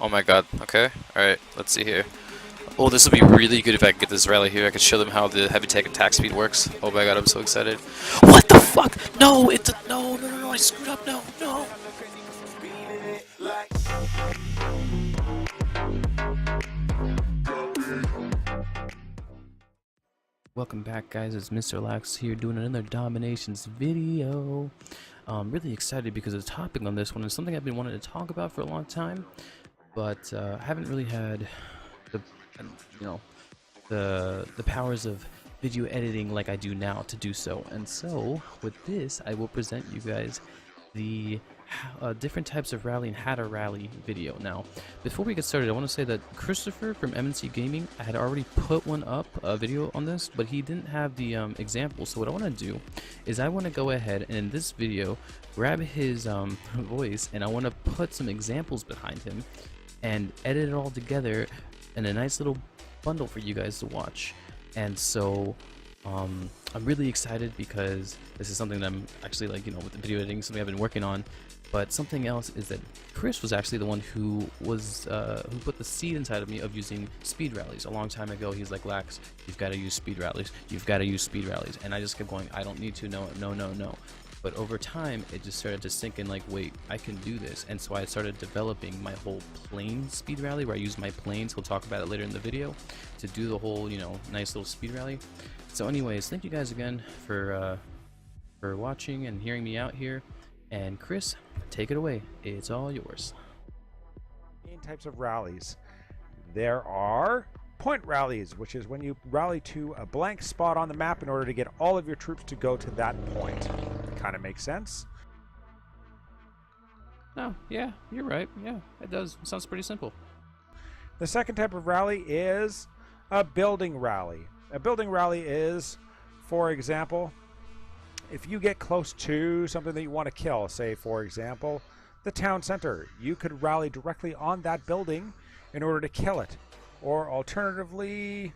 Oh my god. Okay. Alright, let's see here. Oh, this would be really good if I could get this rally here. I could show them how the heavy tech attack speed works. Oh my god, I'm so excited. What the fuck? No, it's a no, no, no, no, I screwed up. No, no. Welcome back, guys. It's Mr. Laxx here doing another dominations video. I'm really excited because the topic on this one is something I've been wanting to talk about for a long time, but haven't really had the you know the powers of video editing like I do now to do so. And so with this, I will present you guys the different types of rally and how to rally video. Now, before we get started, I want to say that Christopher from MNC Gaming, I had already put one up, a video on this, but he didn't have the example. So what I want to do is I want to go ahead and in this video grab his voice, and I want to put some examples behind him and edit it all together in a nice little bundle for you guys to watch. And so I'm really excited because this is something that I'm actually, like, with the video editing, something I've been working on. But something else is that Chris was actually the one who was who put the seed inside of me of using speed rallies a long time ago. He's like, Laxx, you've got to use speed rallies. You've got to use speed rallies. And I just kept going, I don't need to. No, no, no, no. But over time, it just started to sink in, like, wait, I can do this. And so I started developing my whole plane speed rally, where I use my planes, we'll talk about it later in the video, to do the whole, nice little speed rally. So anyways, thank you guys again for watching and hearing me out here. And Chris, take it away. It's all yours. Main types of rallies. There are point rallies, which is when you rally to a blank spot on the map in order to get all of your troops to go to that point. Kind of makes sense. Oh, yeah, you're right. Yeah, it does. It sounds pretty simple. The second type of rally is a building rally. A building rally is, for example, if you get close to something that you want to kill, say, for example, the town center, you could rally directly on that building in order to kill it. Or alternatively,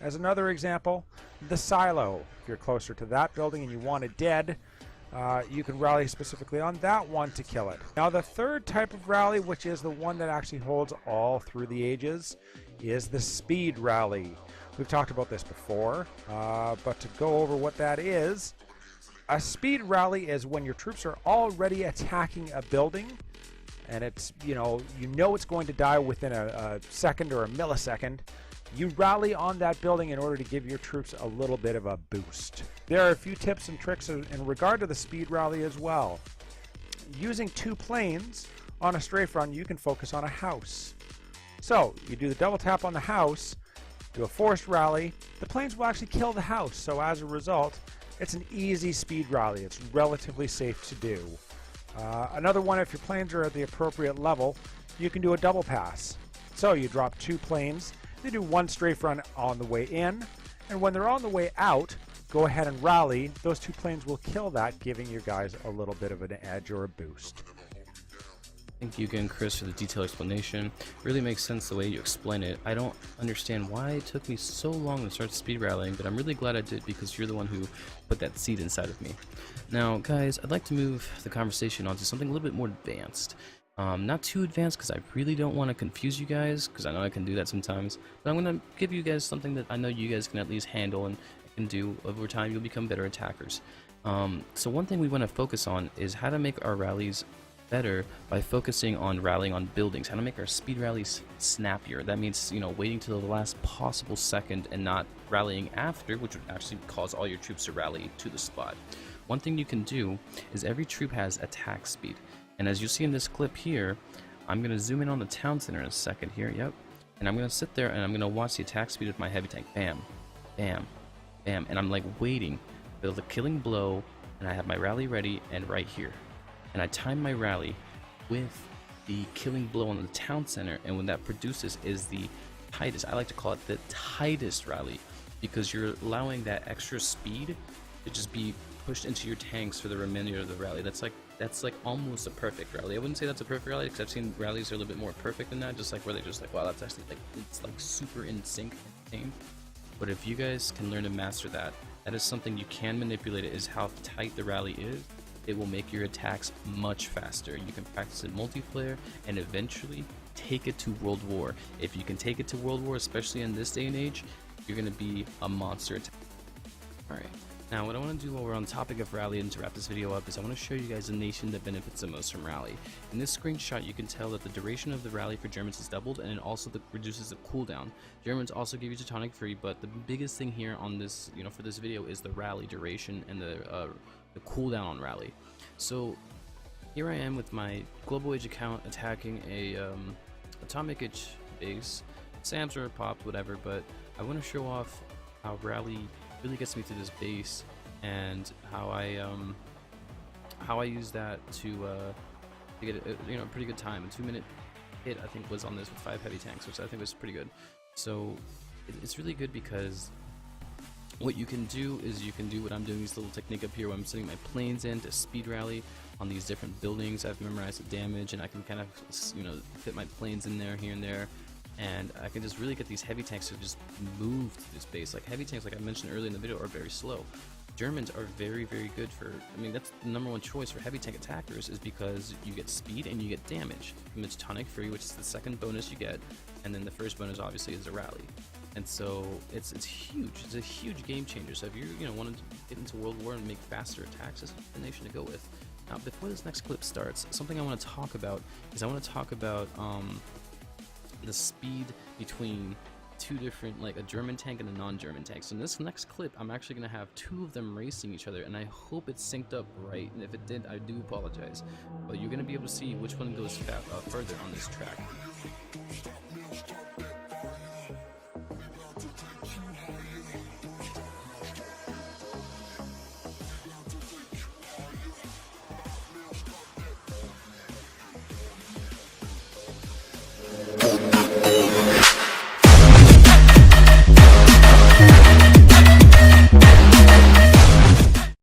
as another example, the silo. If you're closer to that building and you want it dead, you can rally specifically on that one to kill it. Now, the third type of rally, which is the one that actually holds all through the ages, is the speed rally. We've talked about this before, but to go over what that is, a speed rally is when your troops are already attacking a building, and it's, you know it's going to die within a second or a millisecond. You rally on that building in order to give your troops a little bit of a boost. There are a few tips and tricks in regard to the speed rally as well. Using two planes on a strafe run, you can focus on a house. So you do the double tap on the house, do a forced rally, the planes will actually kill the house. So as a result, it's an easy speed rally. It's relatively safe to do. Another one, if your planes are at the appropriate level, you can do a double pass. So you drop two planes, they do one strafe run on the way in, and when they're on the way out, go ahead and rally. Those two planes will kill that, giving your guys a little bit of an edge or a boost. Thank you again, Chris, for the detailed explanation. Really makes sense the way you explain it. I don't understand why it took me so long to start speed rallying, but I'm really glad I did because you're the one who put that seed inside of me. Now, guys, I'd like to move the conversation on to something a little bit more advanced. Not too advanced because I really don't want to confuse you guys, because I know I can do that sometimes. But I'm going to give you guys something that I know you guys can at least handle and can do. Over time, you'll become better attackers. So one thing we want to focus on is how to make our rallies better by focusing on rallying on buildings, how to make our speed rallies snappier. That means, waiting till the last possible second and not rallying after, which would actually cause all your troops to rally to the spot. One thing you can do is every troop has attack speed. And as you see in this clip here, I'm going to zoom in on the town center in a second here, yep. And I'm going to sit there and I'm going to watch the attack speed of my heavy tank. Bam, bam, bam. And I'm like waiting for the killing blow, and I have my rally ready and right here. And I time my rally with the killing blow on the town center, and when that produces is the tightest, I like to call it the tightest rally, because you're allowing that extra speed to just be pushed into your tanks for the remainder of the rally. That's like almost a perfect rally. I wouldn't say that's a perfect rally, because I've seen rallies that are a little bit more perfect than that, just like where they're just like, wow, that's actually like, it's like super in sync and tame. But if you guys can learn to master that, that is something you can manipulate. It is how tight the rally is. It will make your attacks much faster. You can practice it multiplayer and eventually take it to World War. If you can take it to World War, especially in this day and age, you're going to be a monster. Alright, now what I want to do while we're on the topic of rally and to wrap this video up is I want to show you guys a nation that benefits the most from rally. In this screenshot you can tell that the duration of the rally for Germans is doubled, and it also reduces the cooldown. Germans also give you Teutonic free, but the biggest thing here on this, for this video is the rally duration and the cooldown on rally. So here I am with my Global Age account attacking a Atomic Age base. SAMs are popped, whatever, but I want to show off how rally really gets me to this base and how I use that to get a pretty good time. A 2-minute hit I think was on this with 5 heavy tanks, which I think was pretty good. So it's really good because what you can do is you can do what I'm doing, this little technique up here where I'm sending my planes in to speed rally on these different buildings. I've memorized the damage and I can kind of fit my planes in there here and there, and I can just really get these heavy tanks to just move to this base. Like heavy tanks, like I mentioned earlier in the video, are very slow. Germans are very, very good for, that's the #1 choice for heavy tank attackers, is because you get speed and you get damage. And it's Teutonic free, which is the second bonus you get, and then the first bonus obviously is a rally. And so it's huge. It's a huge game changer. So if you want to get into World War and make faster attacks, this is the nation to go with. Now, before this next clip starts, something I want to talk about is the speed between two different, like a German tank and a non-German tank. So in this next clip, I'm actually going to have 2 of them racing each other, and I hope it's synced up right. And if it did, I do apologize. But you're going to be able to see which one goes further on this track.